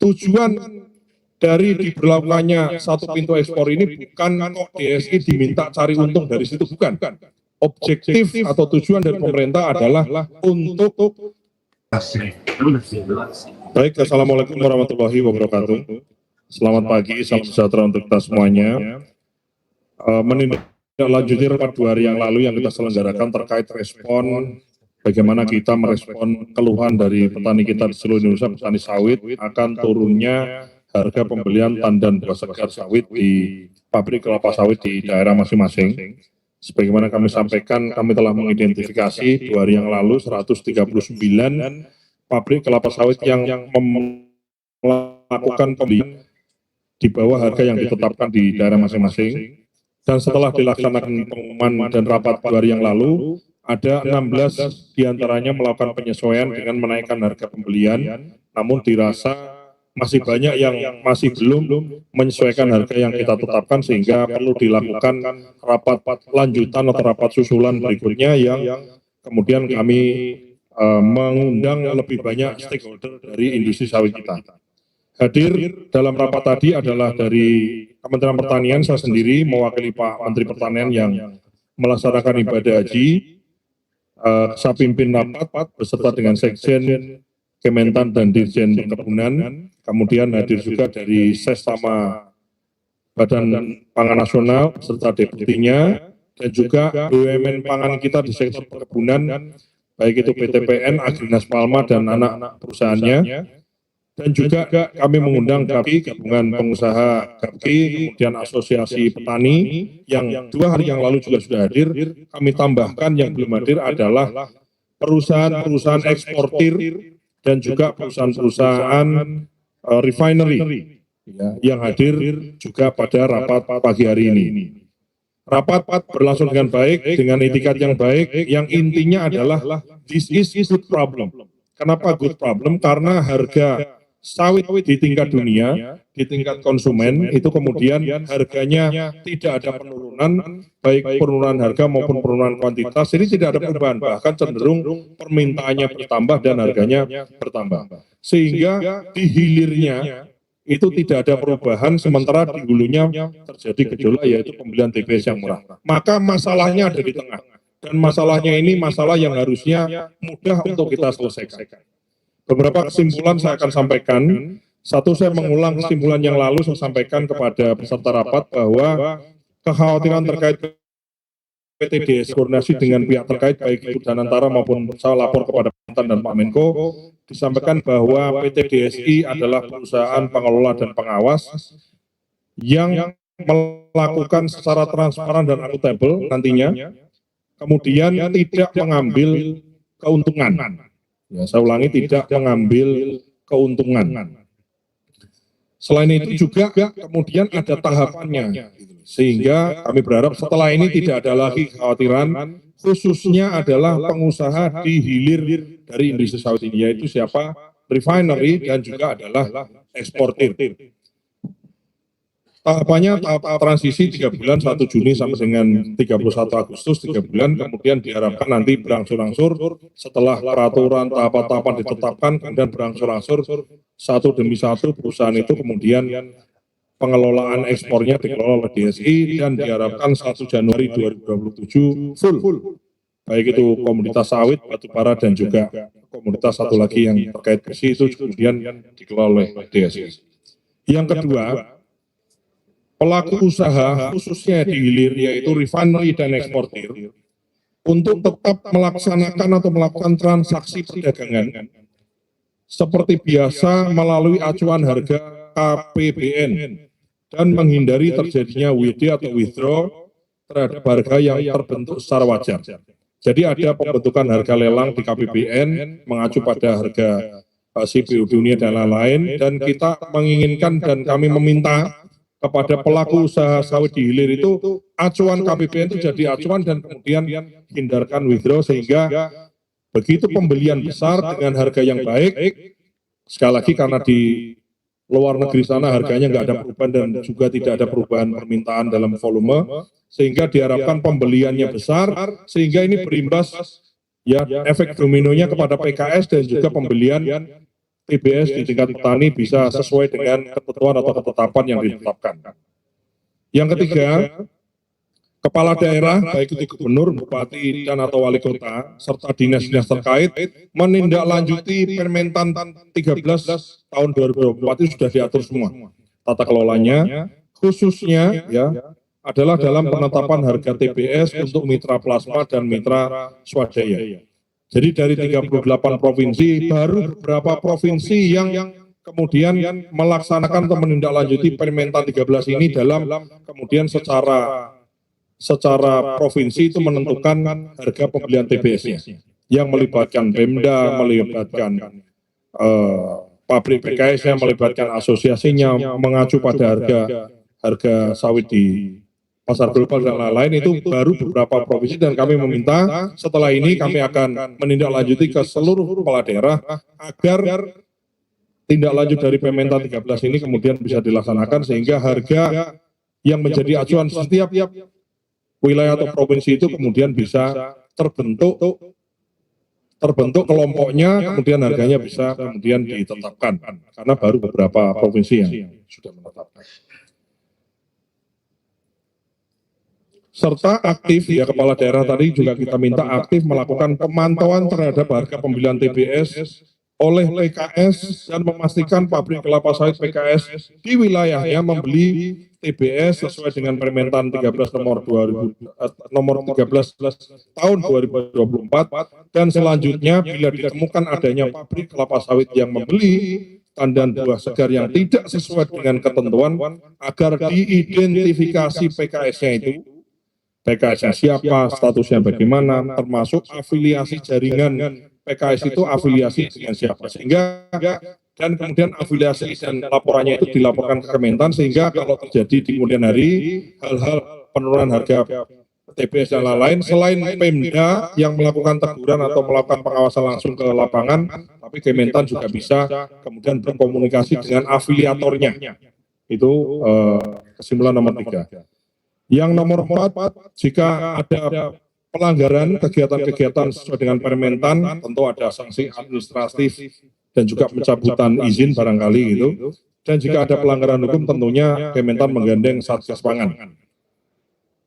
tujuan dari diberlakukannya satu pintu ekspor ini bukan kok DSI diminta cari untung dari situ, bukan. Objektif atau tujuan dari pemerintah adalah untuk. Baik, assalamualaikum warahmatullahi wabarakatuh. Selamat pagi, salam sejahtera untuk kita semuanya. Menindaklanjuti rapat 2 hari yang lalu yang kita selenggarakan terkait respon bagaimana kita merespon keluhan dari petani kita di seluruh Indonesia, petani sawit, akan turunnya harga pembelian tandan buah segar sawit di pabrik kelapa sawit di daerah masing-masing. Sebagaimana kami sampaikan, kami telah mengidentifikasi 2 hari yang lalu 139 pabrik kelapa sawit yang melakukan pembelian di bawah harga yang ditetapkan di daerah masing-masing. Dan setelah dilaksanakan pengumuman dan rapat 2 hari yang lalu, ada 16 diantaranya melakukan penyesuaian dengan menaikkan harga pembelian, namun dirasa masih banyak yang masih belum menyesuaikan harga yang kita tetapkan, sehingga perlu dilakukan rapat lanjutan atau rapat susulan berikutnya yang kemudian kami mengundang lebih banyak stakeholder dari industri sawit kita. Hadir dalam rapat tadi adalah dari Kementerian Pertanian, saya sendiri mewakili Pak Menteri Pertanian yang melaksanakan ibadah haji. Saya pimpin rapat beserta dengan Sekjen, Kementan dan Dirjen Perkebunan. Kemudian hadir juga dari Sesama Badan Pangan Nasional serta Deputinya, dan juga BUMN pangan kita di sektor perkebunan, baik itu PTPN, Agrinas Palma dan anak perusahaannya. Dan juga kami mengundang GAPI, Gabungan Pengusaha GAPI, kemudian Asosiasi Petani, yang 2 hari yang lalu juga sudah hadir. Kami tambahkan yang belum hadir adalah perusahaan-perusahaan eksportir dan juga perusahaan-perusahaan refinery yang hadir juga pada rapat pagi hari ini. Rapat berlangsung dengan baik, dengan itikat yang baik, yang intinya adalah this is good problem. Kenapa good problem? Karena harga sawit di tingkat dunia, di tingkat konsumen, itu kemudian harganya tidak ada penurunan, baik penurunan harga maupun penurunan kuantitas, ini tidak ada perubahan, bahkan cenderung permintaannya bertambah dan harganya bertambah. Sehingga di hilirnya itu tidak ada perubahan, sementara di hulunya terjadi gejolak, yaitu pembelian TBS yang murah. Maka masalahnya ada di tengah, dan masalahnya ini masalah yang harusnya mudah untuk kita selesaikan. Beberapa kesimpulan saya akan sampaikan. Satu, saya mengulang kesimpulan yang lalu saya sampaikan kepada peserta rapat bahwa kekhawatiran terkait PTDS koordinasi dengan pihak terkait baik itu Danantara maupun saya lapor kepada Kementan dan Pak Menko, disampaikan bahwa PT DSI adalah perusahaan pengelola dan pengawas yang melakukan secara transparan dan akuntabel nantinya, kemudian tidak mengambil keuntungan. Ya, saya ulangi, tidak mengambil keuntungan. Selain itu juga kemudian ada tahapannya, sehingga kami berharap setelah ini tidak ada lagi kekhawatiran, khususnya adalah pengusaha di hilir dari industri sawit ini, yaitu siapa? Refinery dan juga adalah eksportir. Tahapannya tahap transisi 3 bulan, 1 Juni sampai dengan 31 Agustus, 3 bulan, kemudian diharapkan nanti berangsur-angsur setelah peraturan tahapan-tahapan ditetapkan, kemudian berangsur-angsur satu demi satu perusahaan itu kemudian pengelolaan ekspornya dikelola oleh DSI, dan diharapkan 1 Januari 2027 full, baik itu komoditas sawit, batubara, dan juga komoditas satu lagi yang terkait besi itu kemudian dikelola oleh DSI. Yang kedua, pelaku usaha khususnya di hilir yaitu refinery dan eksportir untuk tetap melaksanakan atau melakukan transaksi perdagangan seperti biasa melalui acuan harga KPBN dan menghindari terjadinya WD atau withdraw terhadap harga yang terbentuk secara wajar. Jadi ada pembentukan harga lelang di KPBN mengacu pada harga CPO dunia dan lain-lain, dan kita menginginkan dan kami meminta kepada pelaku usaha sawit di hilir itu acuan KPBN itu jadi acuan, dan kemudian hindarkan withdraw, sehingga begitu pembelian besar dengan harga yang baik, sekali lagi karena di luar negeri sana harganya nggak ada perubahan dan juga tidak ada perubahan permintaan dalam volume, sehingga diharapkan pembeliannya besar, sehingga ini berimbas ya efek dominonya kepada PKS dan juga pembelian TBS di tingkat petani bisa sesuai dengan ketentuan atau ketetapan yang ditetapkan. Yang ketiga, kepala daerah, baik itu gubernur, bupati, dan atau wali kota, serta dinas-dinas terkait, menindaklanjuti Permentan 13 tahun 2024 itu sudah diatur semua. Tata kelolanya, khususnya ya adalah dalam penetapan harga TBS untuk mitra plasma dan mitra swadaya. Jadi dari 38 provinsi, baru beberapa provinsi yang kemudian melaksanakan atau menindaklanjuti Permentan 13 ini dalam kemudian secara provinsi itu menentukan harga pembelian TBS-nya yang melibatkan Pemda, melibatkan pabrik PKS-nya, melibatkan asosiasinya, mengacu pada harga sawit di pasar global dan lain-lain. Itu baru beberapa provinsi, dan kami meminta setelah ini kami akan menindaklanjuti ke seluruh kepala daerah agar tindak lanjut dari Permentan 13 ini kemudian bisa dilaksanakan sehingga harga yang menjadi acuan setiap wilayah atau provinsi itu kemudian bisa terbentuk kelompoknya, kemudian harganya bisa kemudian ditetapkan, karena baru beberapa provinsi yang sudah menetapkan. Serta aktif, ya kepala daerah tadi juga kita minta aktif melakukan pemantauan terhadap harga pembelian TBS oleh PKS dan memastikan pabrik kelapa sawit PKS di wilayahnya membeli TBS sesuai dengan Permentan 13 nomor 13 tahun 2024, dan selanjutnya bila ditemukan adanya pabrik kelapa sawit yang membeli tandan buah segar yang tidak sesuai dengan ketentuan, agar diidentifikasi PKS-nya itu, PKS-nya siapa, statusnya bagaimana, termasuk afiliasi jaringan PKS itu afiliasi dengan siapa, sehingga dan kemudian afiliasi dan laporannya itu dilaporkan ke Kementan, sehingga kalau terjadi di kemudian hari hal-hal penurunan harga TBS dan lain-lain, selain Pemda yang melakukan teguran atau melakukan pengawasan langsung ke lapangan, tapi Kementan juga bisa kemudian berkomunikasi dengan afiliatornya. Itu kesimpulan nomor 3. Yang nomor 4, jika ada pelanggaran kegiatan-kegiatan sesuai dengan Permentan, tentu ada sanksi administratif dan juga pencabutan izin barangkali gitu. Dan jika ada pelanggaran hukum, tentunya Kementan menggandeng Satgas Pangan.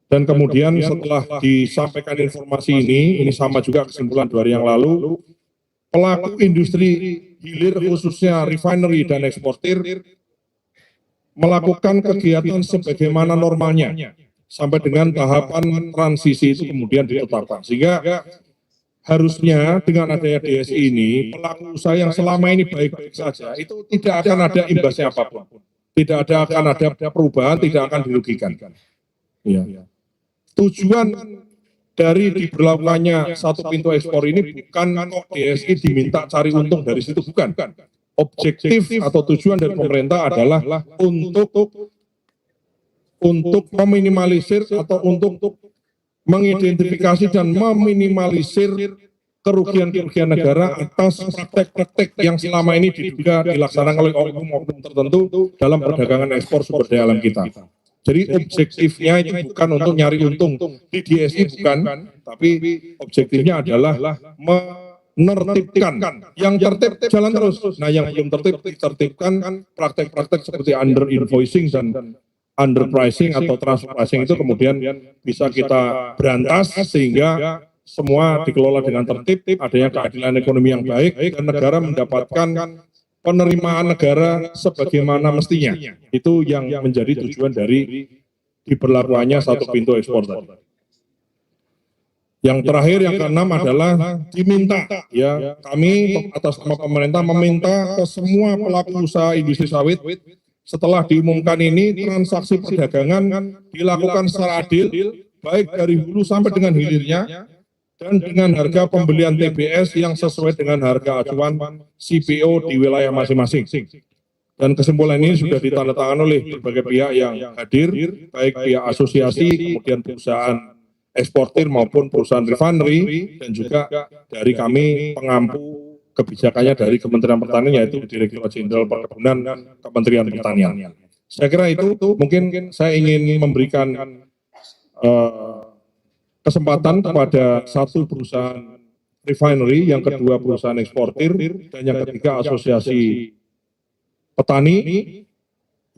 Dan kemudian setelah disampaikan informasi ini sama juga kesimpulan 2 hari yang lalu, pelaku industri hilir khususnya refinery dan eksportir melakukan kegiatan sebagaimana normalnya sampai dengan tahapan transisi itu kemudian ditetapkan, sehingga harusnya dengan adanya DSI ini pelaku usaha yang selama ini baik-baik saja itu tidak akan ada imbasnya apapun, tidak akan ada perubahan, tidak akan dirugikan. Ya. Tujuan dari diberlakukannya satu pintu ekspor ini bukan kok DSI diminta cari untung dari situ, bukan. Objektif atau tujuan dari pemerintah adalah untuk meminimalisir atau untuk mengidentifikasi dan meminimalisir kerugian-kerugian negara atas praktek-praktek yang selama ini diduga dilaksanakan oleh oknum-oknum tertentu dalam perdagangan ekspor sumber daya alam kita. Jadi objektifnya itu bukan untuk nyari untung di DSI, bukan, tapi objektifnya adalah menertibkan. Yang tertib jalan terus. Nah, yang belum tertib ditertibkan, praktek-praktek seperti under invoicing dan underpricing atau transfer pricing itu kemudian bisa kita berantas sehingga semua dikelola dengan tertib, adanya keadilan ekonomi yang baik, dan negara mendapatkan penerimaan negara sebagaimana mestinya. Itu yang menjadi tujuan dari diberlakukannya satu pintu ekspor tadi. Yang terakhir, yang keenam adalah diminta, ya kami atas nama pemerintah meminta ke semua pelaku usaha industri sawit, setelah diumumkan ini transaksi perdagangan dilakukan secara adil, baik dari hulu sampai dengan hilirnya, dan dengan harga pembelian TBS yang sesuai dengan harga acuan CPO di wilayah masing-masing. Dan kesimpulan ini sudah ditandatangani oleh berbagai pihak yang hadir, baik pihak asosiasi, kemudian perusahaan eksportir maupun perusahaan refinery, dan juga dari kami pengampu kebijakannya dari Kementerian Pertanian, yaitu Direktorat Jenderal Perkebunan Kementerian Pertanian. Saya kira itu mungkin saya ingin memberikan kesempatan kepada satu perusahaan refinery, yang kedua perusahaan eksportir, dan yang ketiga asosiasi petani.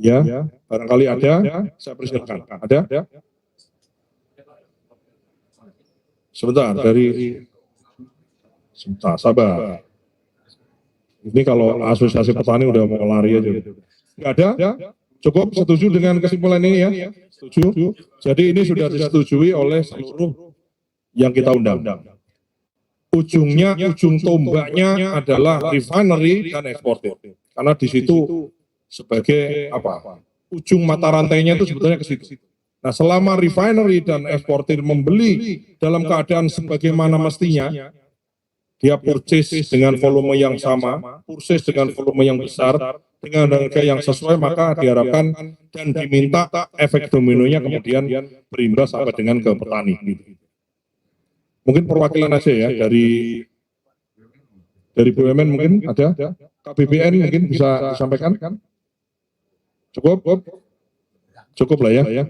Ya, barangkali ada, saya persilakan. Ada? Sebentar, sebentar, sabar. Ini kalau asosiasi petani udah mau lari aja. Nggak ada? Cukup setuju dengan kesimpulan ini ya? Setuju? Jadi ini sudah disetujui oleh seluruh yang kita undang. Ujung tombaknya adalah refinery dan eksportir. Karena di situ sebagai ujung mata rantainya itu sebetulnya ke situ. Nah, selama refinery dan eksportir membeli dalam keadaan sebagaimana mestinya, dia purchase dengan volume yang sama, purchase dengan volume yang besar, dengan harga yang sesuai, maka diharapkan dan diminta efek dominonya kemudian berimbas sampai dengan ke petani. Mungkin perwakilan aja ya dari BUMN mungkin ada, KBBN mungkin bisa disampaikan. Cukup lah ya.